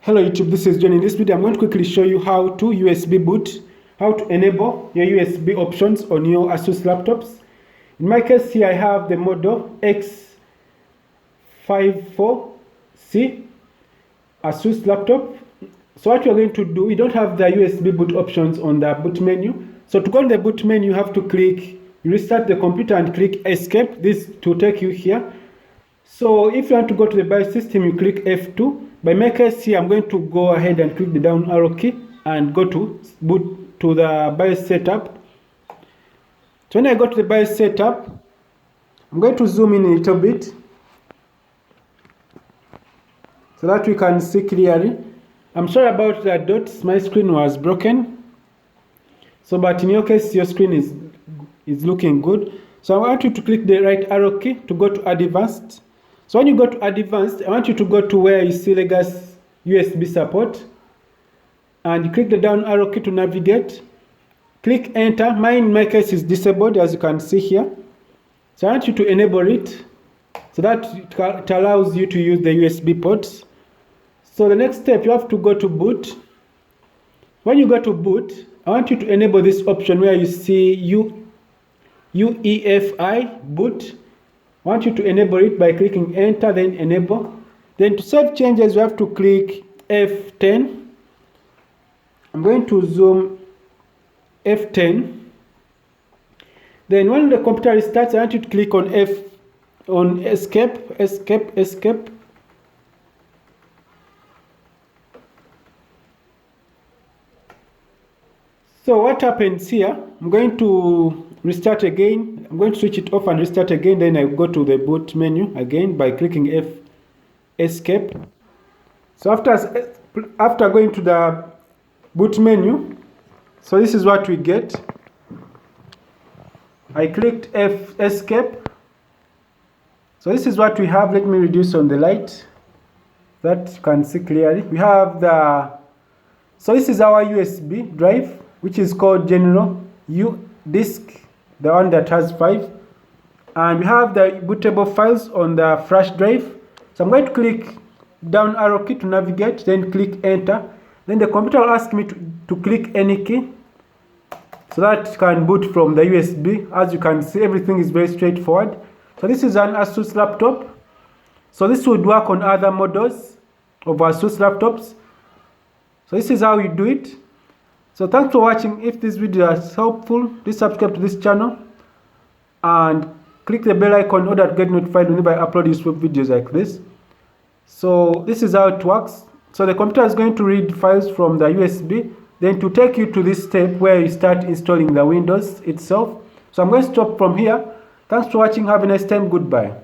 Hello YouTube, this is John. In this video I'm going to quickly show you how to USB boot, how to enable your USB options on your Asus laptops. In my case here I have the model X54C Asus laptop. So what you're going to do, we don't have the USB boot options on the boot menu. So to go on the boot menu you have to click, you restart the computer and click escape. This to take you here. So if you want to go to the BIOS system, you click F2. By my case here, I'm going to go ahead and click the down arrow key and go to boot to the BIOS setup. So when I go to the BIOS setup, I'm going to zoom in a little bit so that we can see clearly. I'm sorry about the dots, my screen was broken. So but in your case, your screen is looking good. So I want you to click the right arrow key to go to advanced. So when you go to advanced, I want you to go to where you see legacy USB support and you click the down arrow key to navigate. Click enter. Mine in my case is disabled, as you can see here. So I want you to enable it so that it allows you to use the USB ports. So the next step, you have to go to boot. When you go to boot, I want you to enable this option where you see UEFI boot. I want you to enable it by clicking enter, then enable. Then to save changes, you have to click F10. I'm going to zoom F10. Then when the computer restarts, I want you to click on escape. So what happens here, I'm going to restart again. I'm going to switch it off and restart again. Then I go to the boot menu again by clicking escape. So after going to the boot menu, so this is what we get. I clicked escape. So this is what we have. Let me reduce on the light that you can see clearly. We have so this is our USB drive, which is called General disk, the one that has 5, and we have the bootable files on the flash drive. So I'm going to click down arrow key to navigate, then click enter. Then the computer will ask me to click any key so that it can boot from the USB. As you can see, everything is very straightforward. So this is an Asus laptop. So this would work on other models of Asus laptops. So this is how you do it. So thanks for watching. If this video is helpful, please subscribe to this channel and click the bell icon in order to get notified whenever I upload useful videos like this. So this is how it works. So the computer is going to read files from the USB, then to take you to this step where you start installing the Windows itself. So I'm going to stop from here. Thanks for watching. Have a nice time. Goodbye.